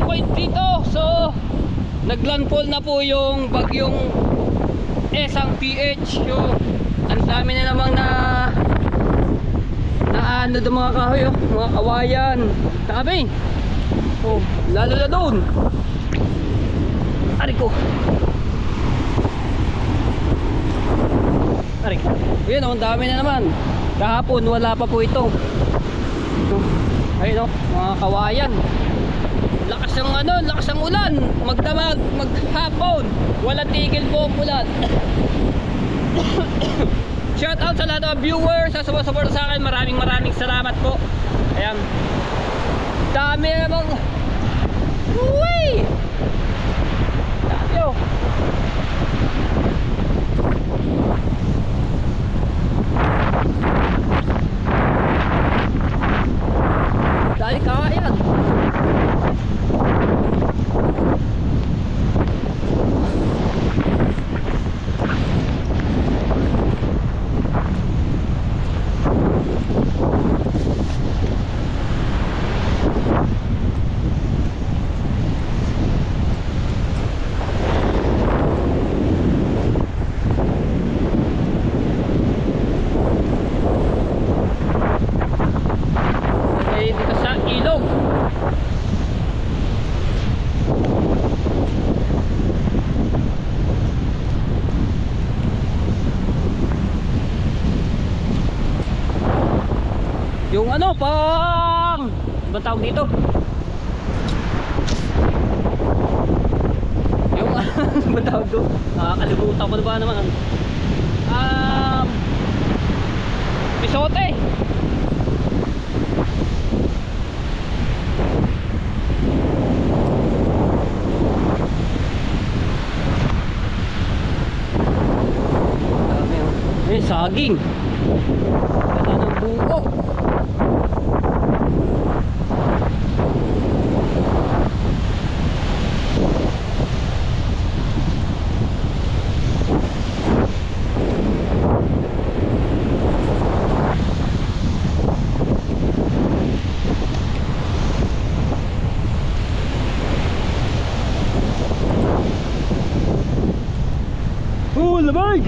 point dito. So naglandfall na po yung bagyong Esang PH. So ang dami na namang na ano doon mga kahoy, oh, mga kawayan. Dami. Oh, lalo na doon. Ari ko. Ari. Ayun, oh, ang dami na naman. Kahapon wala pa po ito. Ayun, oh, mga kawayan. Lakas ng ano, lakas ng ulan. Magdamag, maghapon. Walang tigil po ang ulan. Shout out sa lahat ng viewers sa sumusuporta sa akin. Maraming salamat po. Ayan. Dami namang. Uy! Dami, oh. Dali kawayan. Yung ano pang ibang tawag dito, yung ibang tawag doon, kalimutan ko na ba naman, pisote. Saging ganda ng buko. Lamig!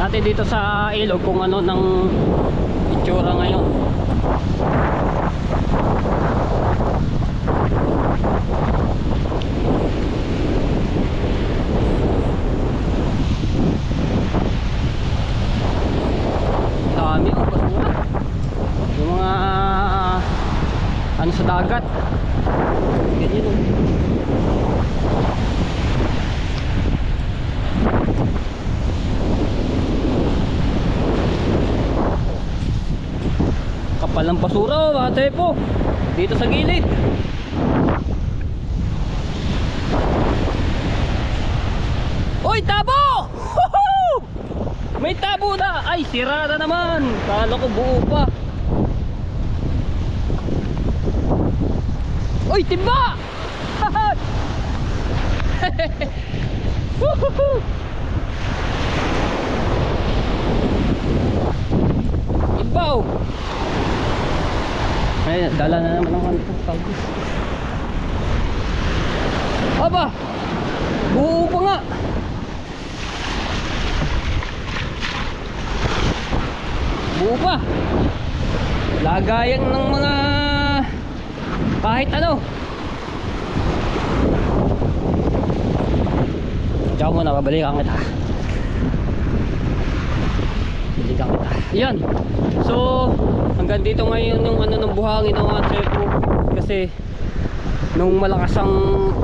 Dati dito sa ilog kung ano ng itsura ngayon. Dami ang basura. Yung mga ano sa dagat. Ganyan oh. Palang basura, ate po, dito sa gilid. Uy, tabo! May tabo na. Ay, sira na naman. Kala ko buo pa. Uy, timba! Timbaw! Ay, dala na naman ang pagkakagis. Aba! Buo pa nga! Buo pa! Lagayan ng mga kahit ano. Diyan mo na, babalikan kita. Babalikan kita. Yan! So, hanggang dito ngayon yung ano ng buhangin ng mga trepo, kasi nung malakas ang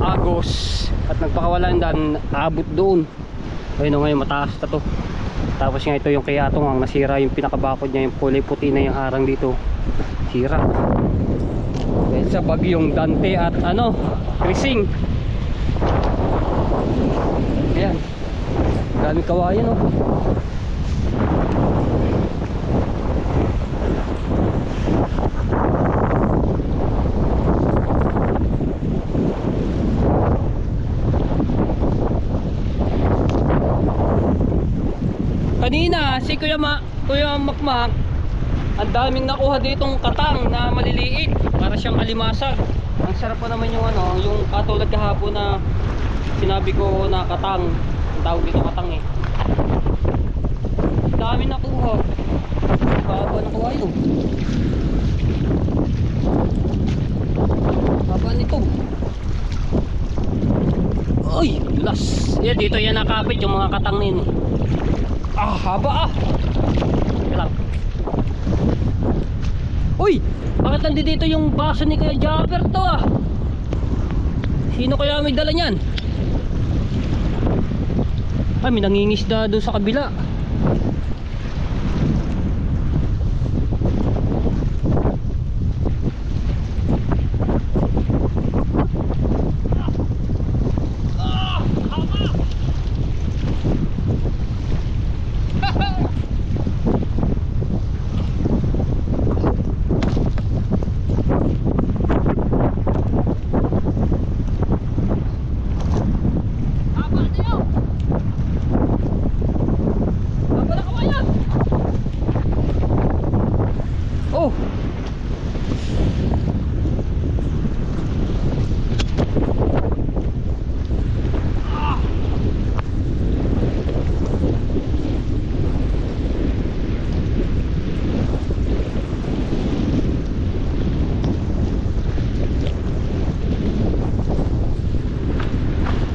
agos at nagpakawala yung daan, abot doon. Ayun, ngayon mataas na to. Tapos nga ito yung kay Atong ang nasira yung pinakabakod niya, yung kulay puti na yung harang dito. Sira. Dahil sa bagyong Dante at ano, Krising. Ayan. Daming kawayan oh. Kanina si Kuya Makmak, ang daming nakuha ditong katang na maliliit, para siyang alimasag. Ang sarap pa naman yung ano, yung katulad kahapon na sinabi ko na katang. Ang tawag dito katang eh. Ang dami nakuha. Baba nakuha yun. Baba nito. Uy, dulas. Yan, dito yan nakapit yung mga katang nini. Ah, haba ah. Lang. Uy, bakit nandito yung baso ni Kuya Japper to ah? Sino kaya may dala niyan? Ay, may nangingisda doon sa kabila.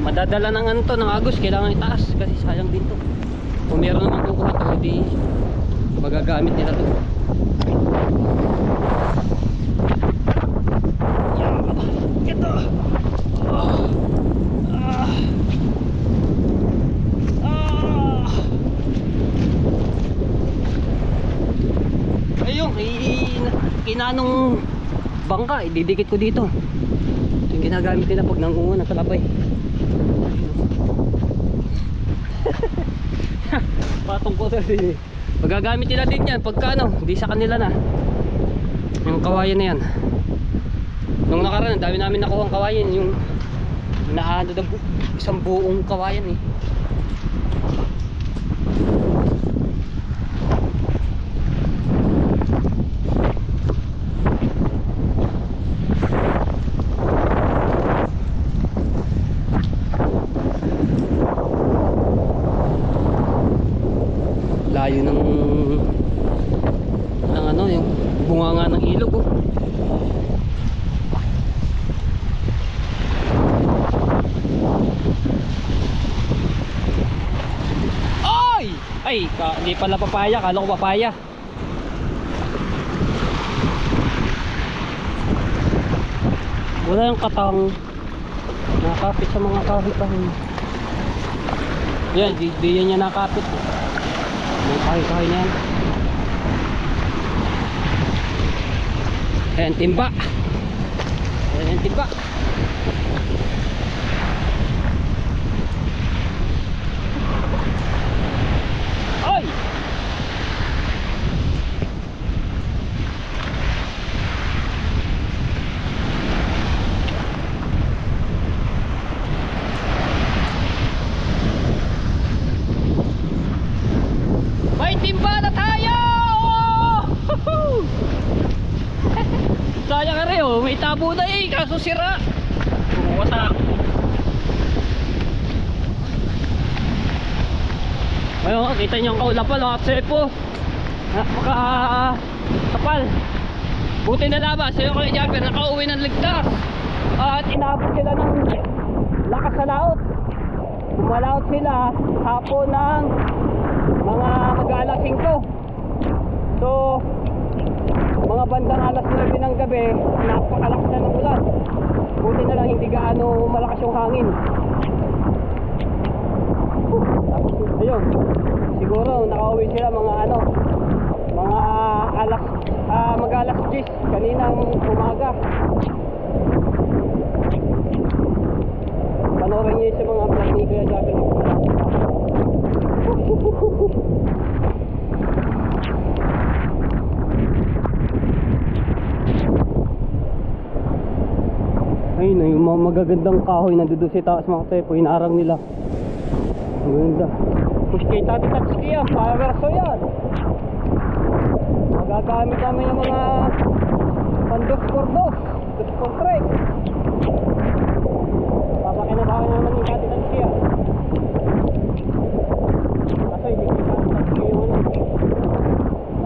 Madadala ng ano to, ng agos, kailangan itaas kasi sayang din to. Kung meron namang kukuha to, di magagamit nila to. Ito. Ayun, kinanong bangka, ididikit ko dito. Ito yung ginagamit nila pag nangunguha ng talabay. Patong ko sa din. Magagamit nila din yan pagka ano, di sa kanila na. Yung kawayan na yan. Nung nakaraan, ang dami namin nakuha ang kawayan. Yung naano na isang buong kawayan eh. Layo ng ano, yung bunganga ng ilog oh. Ay, hindi pala papaya, kala ko papaya. Wala yung katang nakapit sa mga kahit-kahit. Yan, di yan niya nakapit. May kahit-kahit na yan. Ayan, timba. Ayan, timba. Ay! May timba na tayo! Sayang ka rin oh, may tabo na eh, kaso sira. Wasak. Ayun, kita nyo ang kaulapal, sepo. Napaka-kapal. Buti na laba, sa'yo Kuya Japper, nakauwi ng ligtas. At inabot sila ng lakas sa laot. Umalaot sila hapon ng mga mag-alas 5. So, mga bandang alas 9 ng gabi, napakalakas na ng ulan. Buti na lang hindi gaano malakas yung hangin. Tapos ayun, siguro nakauwi sila mga ano, mga mag-alas 10 kaninang umaga. Panoorin niyo sa mga vlog ni Kuya Javelin. Ayun na yung mga magagandang kahoy na doon sa taas mga tepo, inarang nila. Ang ganda. Push kay Tati Tatsuki yan, powerso yan. Magagamit namin yung mga pandos for dos, dos for trek. Papakinabahan naman yung Tati Tatsuki yan. Kasi hindi kay Tati Tatsuki yung ano,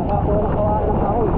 nakakuha ng kawaan ng kahoy.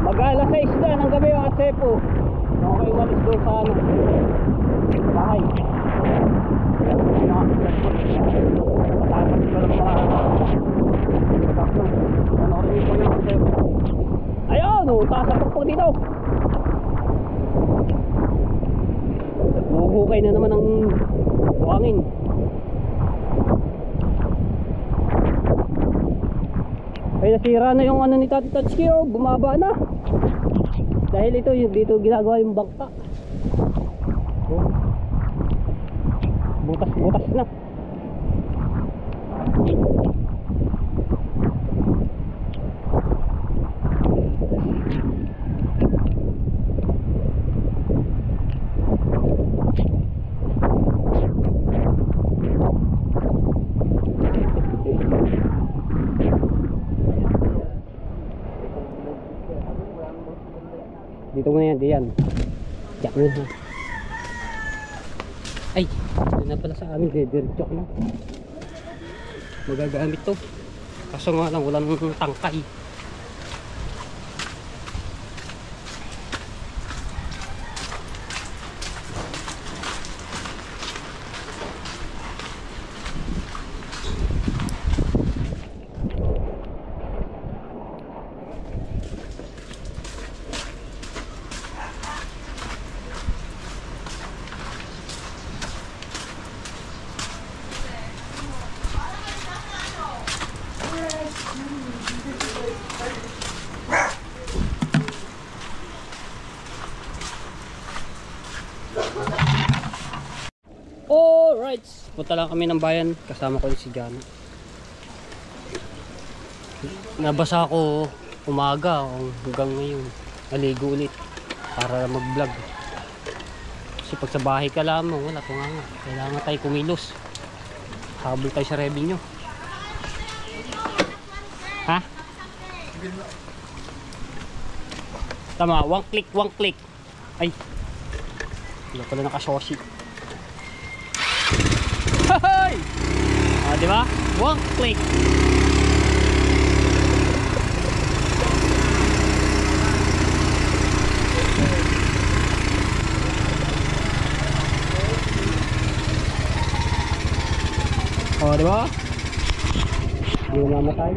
Mag-alas 6 na ng gabi yung Atsepo. Okay, walis doon sa ano, bahay. Matatas ko lang mga panoorin ko yung Atsepo. Ayun, taas ang pagpag dito. Huhukay na naman ang buhangin. Ay, nasira na yung ano ni Tati Tatsuki, oh, bumaba na. Dahil ito, dito ginagawa yung bangka. Oh. Butas-butas na. Dito mo na yan, diyan. Diyak mo na. Ay, ito na pala sa amin, diretso na. Magagamit to. Kaso nga lang, walang tangkay. Alright, punta lang kami ng bayan, kasama ko si Jana. Nabasa ako umaga hanggang ngayon, naligo ulit para mag vlog. Kasi pag sa bahay ka lamang, wala ko nga, kailangan tayo kumilos, habol tayo sa revenue. Ha? Tama, one click. Ay, wala pala nakasoshi. Hoy! Ah, di ba? One click. Oh, di ba? Hindi mamatay.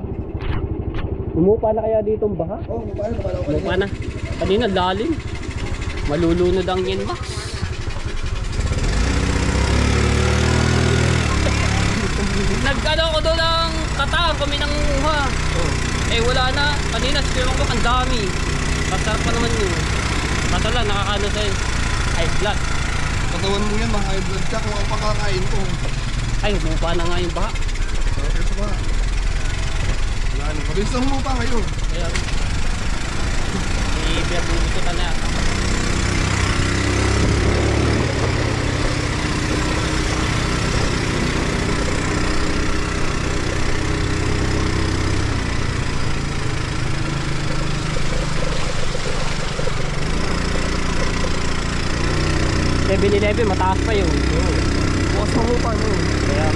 Umupa na kaya dito ang baha? Oh, Umupa na. Kanina lalim. Malulunod ang inbox. Nagkano ko doon ng kataan kami ng uha. Eh wala na. Kanina sinulang ko ang dami. Masarap pa naman yun. Kaso lang, nakakano sa'yo. High blood. Katawan mo yan, ma-high blood ka kung ang pakakain ko. Ay, humupa na nga yung baha. Ito ba? Wala na. Mabilis lang mo pa ngayon. Kaya, i-berbuto ka na. Level 11, mataas pa yun. Bukas mo pa mo. Kaya,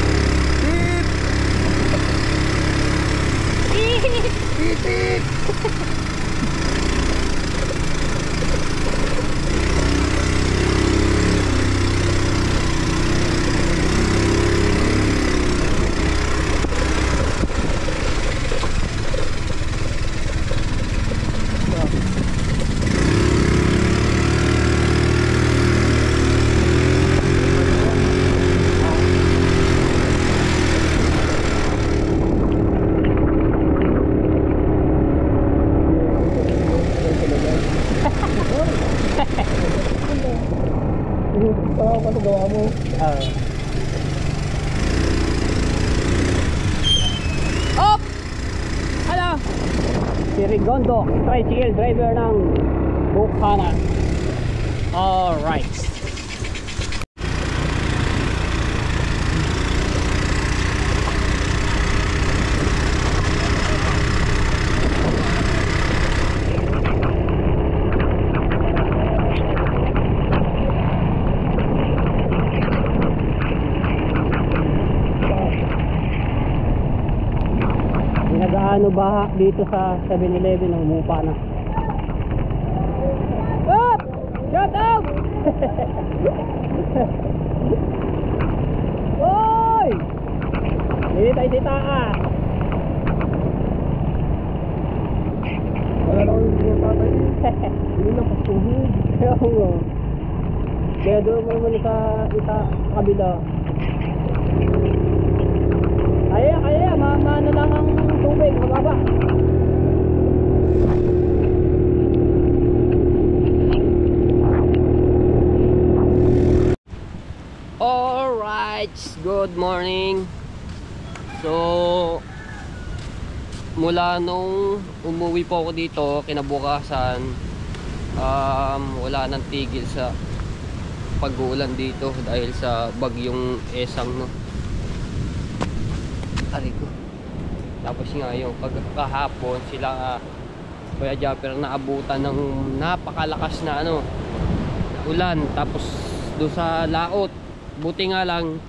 Titik! Ano gawa mo? Oh! Hello! Si Rigondo, tricycle driver ng Bukana. Alright. Ano ba dito sa 7-Eleven ng humupa na. Stop! Shut up! Hoy! Hindi tayo titaan. Wala na akong pinapatay. Hindi lang pasuhod. Kaya doon mo naman sa kabila. Kaya, maano lang ang tubig, mababa. Alright, good morning. So, mula nung umuwi po ako dito, kinabukasan, wala nang tigil sa pag-uulan dito dahil sa bagyong Esang, no. Arigo. Tapos nga yung kahapon sila Kuya Japper naabutan ng napakalakas na ulan, tapos doon sa laot, buti nga lang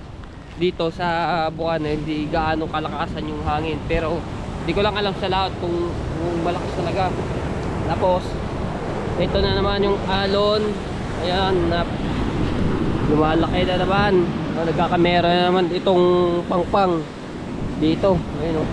dito sa Bukana hindi gaano kalakasan yung hangin, pero hindi ko lang alam sa laot kung malakas talaga. Tapos ito na naman yung alon, ayan, lumalaki na naman, nagkakamera na naman itong pangpang dito, ayun o.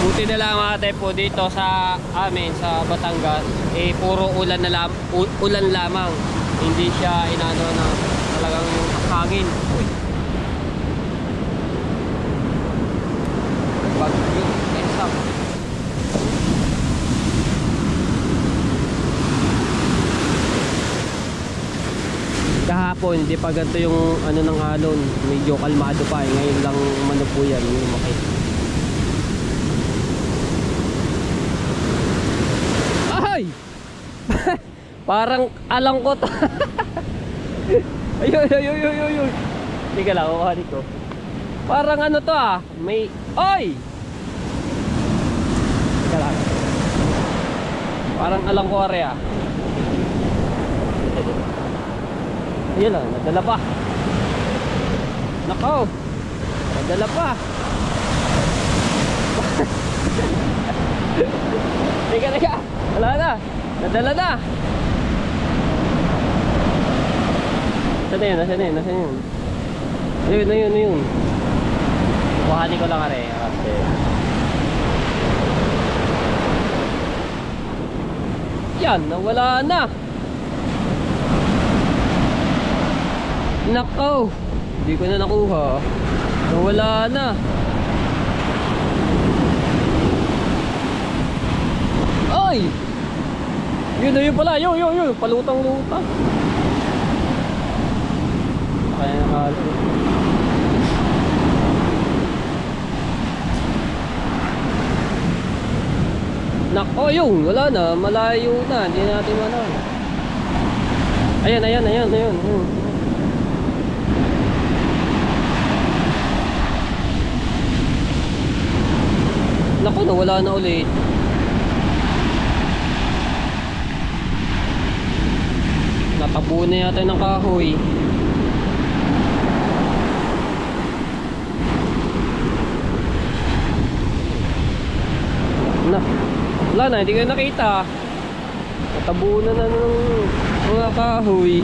Buti na lang ate po dito sa amin sa Batangas, puro ulan lamang. Hindi siya inano na talagang hangin. Uy. Bagyo, Esang. Kahapon, hindi pa ganito yung ng alon. Medyo kalmado pa. Ngayon lang po yan, yung lumaki. Ay! Parang alangkot. Ayun. Teka lang, kukuhanin ko. Parang to may... Oy! Teka lang. Parang alangkore Ayun lang, nadala pa. Nakaw! Nadala pa. Teka. Wala na. Nadala na. Nasaan yun? Ayun. Kuhanin ko lang kasi Yan, nawala na. Nakaw. Hindi ko na nakuha. Nawala na. Ay! Yun na yun pala. Yun. Palutang-lutang. Kaya nakalo. Nako, yun. Wala na. Malayo na. Hindi natin manang. Ayan. Nako, nawala na ulit. Natabo na yata ng kahoy. Wala na, hindi ko nakita. Natabo na ng mga kahoy.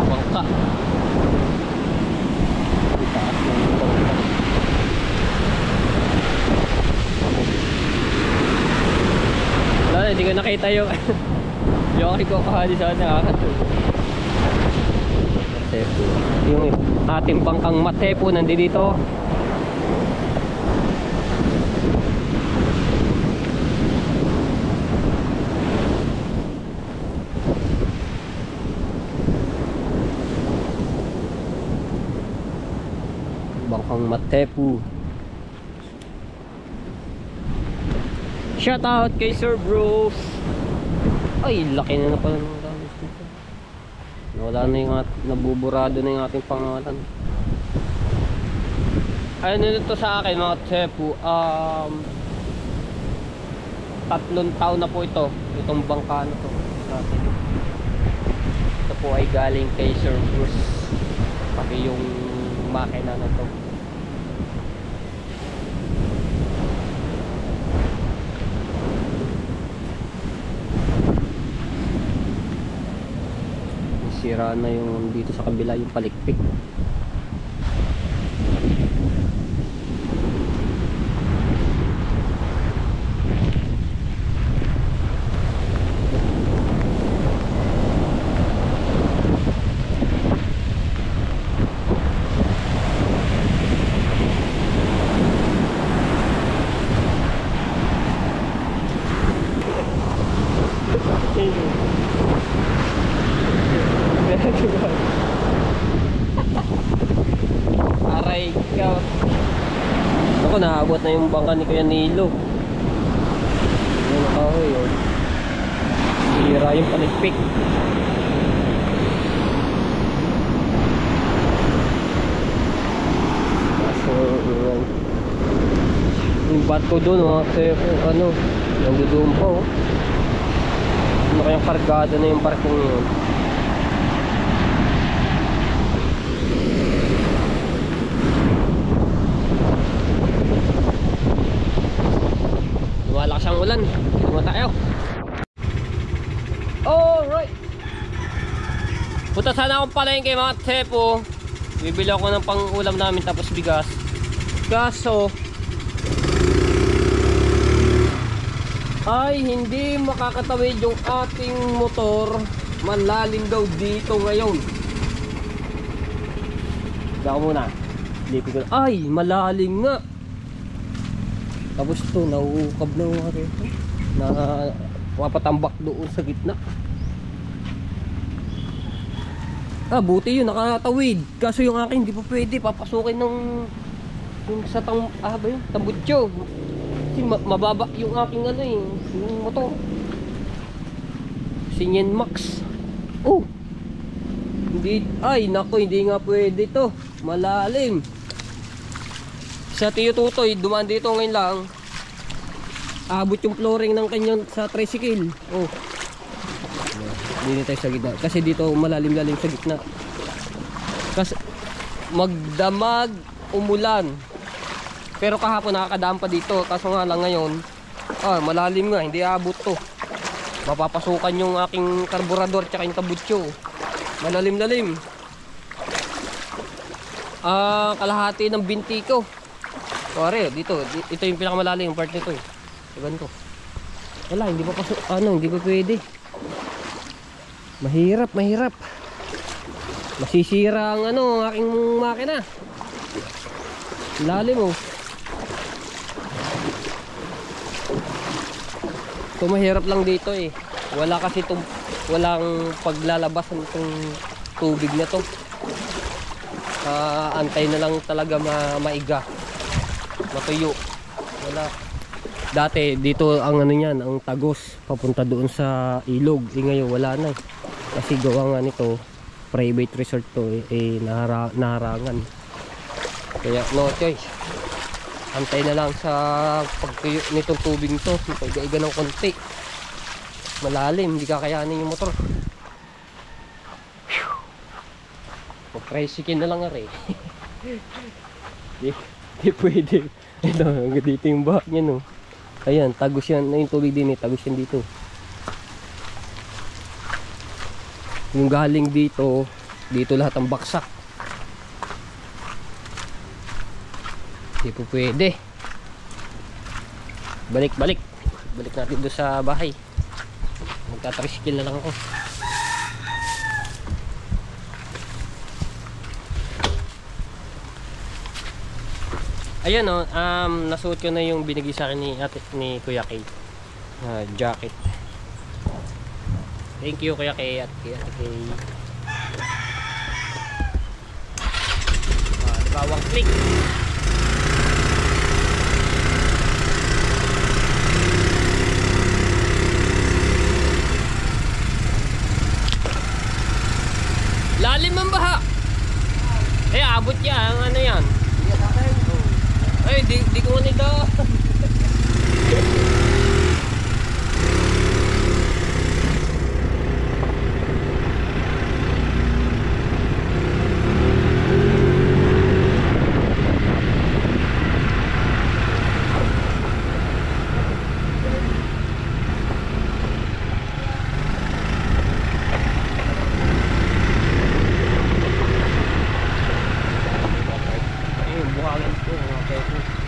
Bangka. Wala na, hindi ko nakita yung yung aking kakahali sana nakakatulog. Matepo. Yung ating bangkang Matepo nandito. Bangkang Matepo. Shout out kay Sir Bruce. Ay, laki na pala ng damage dito. Wala na yung nabuburado na yung ating pangalan. Ayun nito sa akin mga Tepu. 3 taon na po ito. Itong bangka na to sa atin. Ito po ay galing kay Sir Bruce. Pati yung makina na to. Sira na yung dito sa kabila yung palikpik. Aray ka. Ako, naabot na yung bangka ni Kuya Nilo. Ayan ang kahoy, oh. Hira yung palikpik. Kaso, yung bat ko dun, kasi ano, nandoon pa, oh. Ano kayang kargado na yung parking yun. Lumalakas ang ulan. Tuma tayo. Alright. Punta sana akong palengke mga Tepo. Bibili ako ng pang-ulam namin tapos bigas. Kaso ay hindi makakatawid yung ating motor. Malalim daw dito ngayon. Dako muna. Lipin ko. Ay, malalim nga. Tapos ito, nauukab na mga rito. Na mapatambak doon sa gitna. Buti yun, nakatawid. Kaso yung akin, hindi pa pwede. Papasukin ng yung sa tambutso. Kasi mababa yung aking ano eh, yung motor. Sinyen Max. Oh! Hindi, ay nako, hindi nga pwede to. Malalim. Sa Tiyo Tutoy, dumaan dito ngayon lang. Abot yung flooring ng kanyang sa tricycle. Oh. Dito tayo sa gitna. Kasi dito malalim-lalim sa gitna. Kasi magdamag umulan. Pero kahapon nakakadaan pa dito. Kaso nga lang ngayon, malalim nga, hindi abot to. Mapapasukan yung aking karburador tsaka yung tabutso. Malalim-lalim. Kalahati ng binti ko. Pare, dito. Ito yung pinakamalalim yung part nito eh. Iban ko. Wala, hindi pa hindi pa pwede. Mahirap. Masisira ang ang aking makina. Lalim oh. Ito mahirap lang dito eh. Wala kasi walang paglalabas ng tubig na to. Antay na lang talaga maiga. Matuyo. Wala. Dati dito ang niyan, ang tagos papunta doon sa ilog. Ngayon wala na. Kasi gawa nga nito, private resort to naharangan. Kaya no choice. Antay na lang sa pagtuyo nitong tubig nito. Pag-iga ng konti. Malalim, hindi kakayanin yung motor. Mag-tricycle na lang nga rin. Di pwede. Ito, dito yung back niya no. Ayan, tagos yan. Yung tubig din eh, tagos yan dito. Yung galing dito, dito lahat ang baksak. Di po pwede. Balik natin doon sa bahay. Magta-tricycle na lang ako. Ayan o, nasuot ko na yung binigay sa akin ni Kuya Kay. Jacket. Thank you Kuya Kay at Kuya Kay. Bawang click. Lalim ang baha. Abot yan. Ano yan? Ay, di ko nito.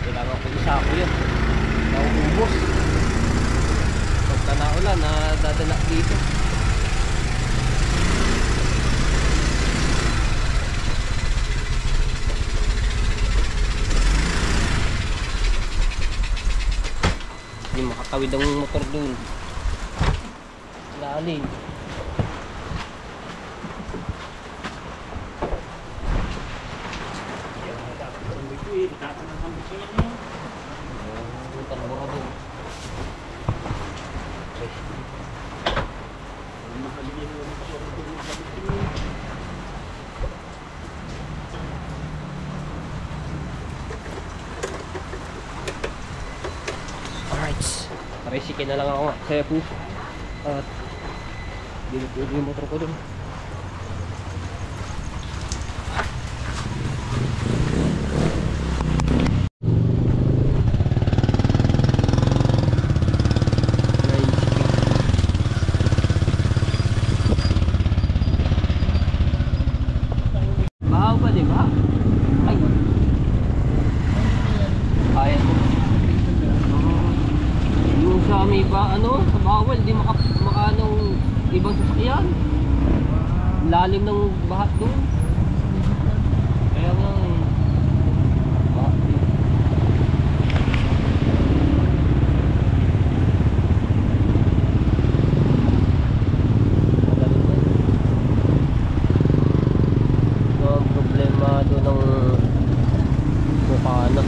Kailangan ko isa ko yun. Nauubos. Pagka naulan, dadala dito. Hindi makatawid ang motor dun. Lalim. Alright, tricycle na lang ako kaya po at dinipid yung motor ko dun. Bahaw pa diba? Ay yung sa may ba sa bawal di makaanong ibang sasakyan, lalim ng bahat doon. Kaya nga problema doon ng mukha na.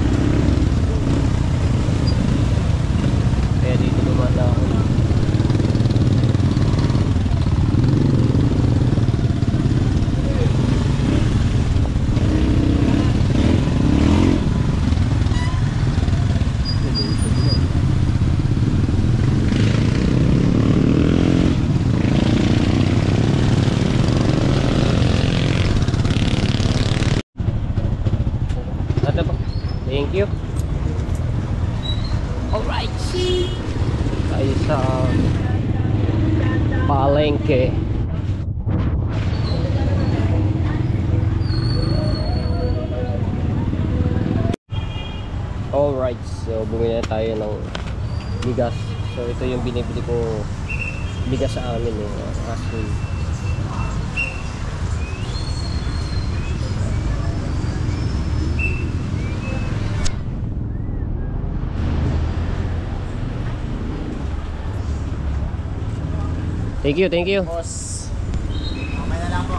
Kaya dito lumala ako. Thank you. Alright. Tayo sa palengke. So bumili na tayo ng bigas. So ito yung binibili ko bigas sa amin asking. Thank you. Boss, okay na lang po.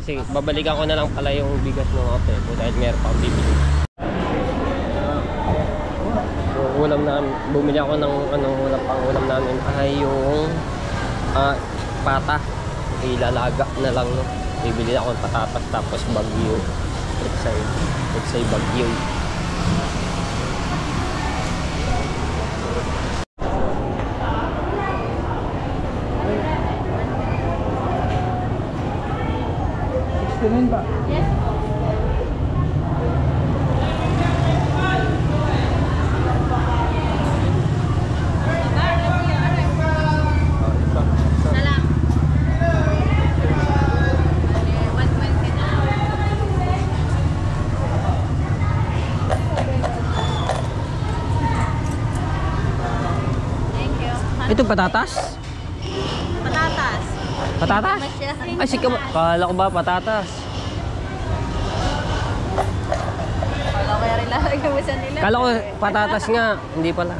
Sige, babalikan ko na lang pala yung bigas ng ate ko dahil meron pa akong bibili. So, ulam namin, bumili ako ng ulam namin ay yung pata. Ilalaga na lang, no. Bibili ako ng patatas tapos bagyo. Exay bagyo. Ganun ba? Yes po. Salam. 120 na. Thank you. Ito patatas? Patatas. Patatas? Ay, kala ko ba patatas? Wala ko yung lalagyan mo sa nila. Kala ko patatas nga, hindi pala.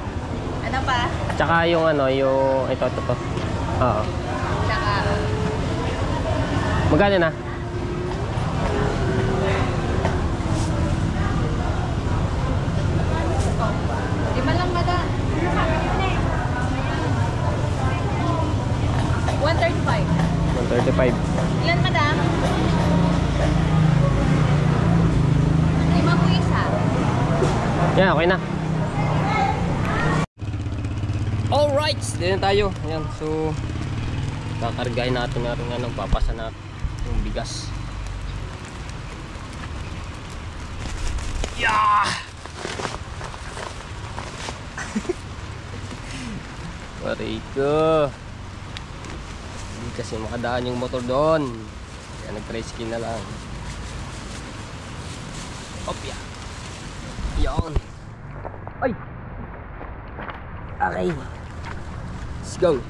Ano pa? Tsaka yung yung ito. Oo. Tsaka, Magkano na? lima lang madam. 135. 135. Ilan madam? 5 po isa. Yan, okay na. Alright, dito na tayo. Ayan, so kakargahin natin na rin papasa natin yung bigas. Yeah! Pare ko. Hindi kasi makadaan yung motor doon. Kaya nag-tricycle na lang. Opya. Yan. Ay! Okay. Let's go.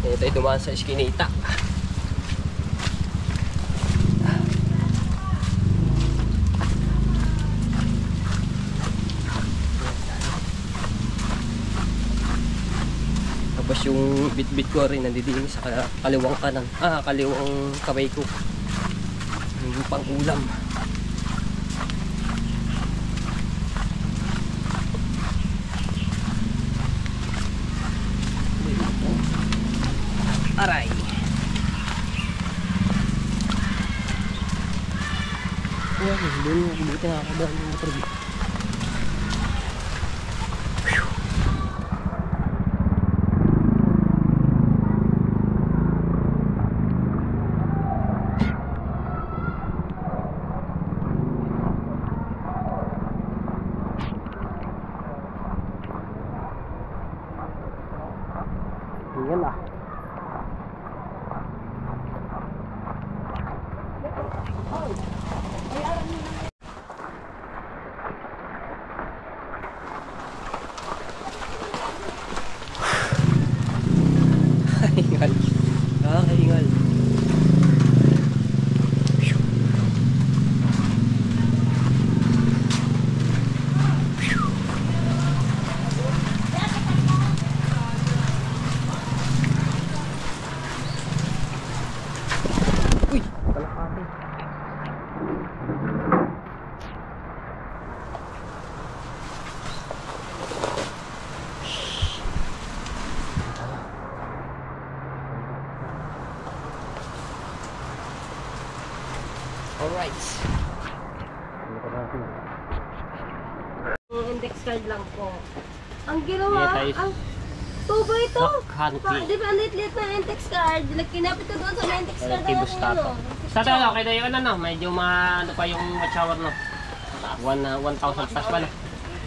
Ito tayo dumaan sa eskinita. Tapos yung bit-bit ko rin nandidiin sa kaliwang kanan. Kaliwang kamay ko. Yung pang-ulam. Aray. Doon mo, buti na ako doon yung motor. Yan lah. Hingal. Hingal. Uy, kalapate. Alright. Index card lang po. Ang ginawa, Hindi tayo- ang tubo ito. Country. Di ba ang lit-lit na index card? Kinapit ko doon sa may index card. Kibus tato. Sa talo, okay na yung medyo ano pa yung watch hour, no? 1,000 plus pala.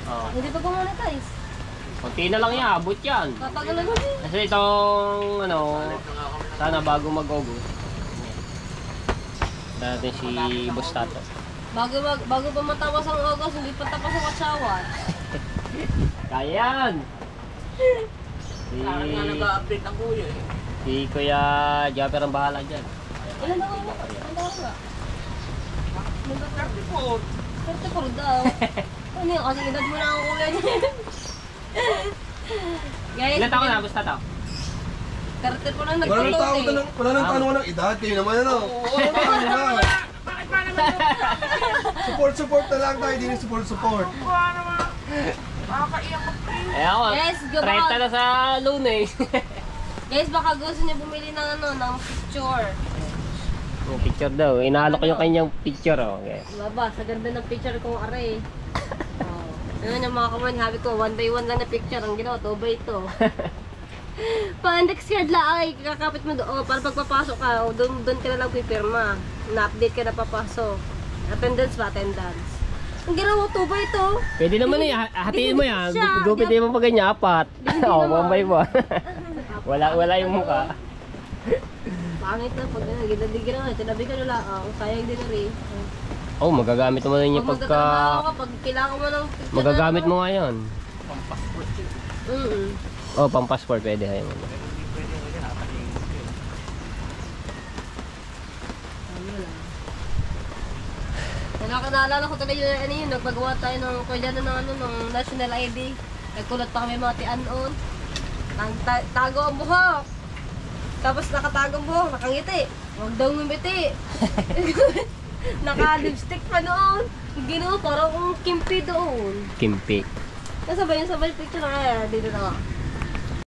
Oo. Hindi pa kumonetize. Kunti na lang yan, abot yan. Katagal na naman. Kasi itong, sana bago mag-August, natin si Boss Tato. Bago pa matawas ang August, hindi pa tapos ang katsawan. Kaya yan! Parang nga nag-update ang kuya eh. Si Kuya Japper ang bahala dyan. Ilan na ako? Ilan na ako? Nag-report. 34 daw. Ano yun? Kasi edad mo na ang kuya niya. Guys, Ilan taon na, Boss Tato? 34 na Wala nang nagtulog tao eh. wala nang tanong ng edad. Kayo naman ano. Ano na? Bakit ba naman yun? Support na lang tayo. Hindi support. Ba naman? Makakaiyak ko. Eh ako, Yes, go 30 back. na sa Lunes. Guys, baka gusto niya bumili ng ng picture. Yung picture daw, inaalok ko yung kanyang picture. Oh. Okay. Baba, sa ganda ng picture kong are. Oh. Ano yung mga kaman, sabi ko, 1 by 1 lang na picture. Ang ginawa, 2 by 2. Pa-index card lang, ay, kakapit mo doon. Oh, para pagpapasok ka, oh, doon ka na lang pipirma. Na-update ka na papasok. Attendance ba? Attendance. Ang ginawa, 2 by 2. Pwede naman na yan, hatiin mo yan. Siya, Gupitin mo pa ganyan, 4. Hindi Oo, naman. 1 by 1. wala yung mukha. Pangit na, pag ginadigin na, tinabi ka nila, sayang din na rin. Oh, magagamit mo na yun yung Pag pagka... magtatrabaho ka, pag kailangan mo ng picture Magagamit mo nga yun. Oh, pang passport pwede. Ayaw mo. Naalala ko talaga yun, ano yun, nagpagawa tayo ng kulyano ng national ID. Nagkulot pa kami mga tianon. Tago ang buhok. Tapos nakatago ang buhok, nakangiti. Huwag daw ngumiti. Naka-lipstick pa noon. Ginawa parang kimpi doon. Kimpi. Nasabay yung sabay picture na kaya dito na.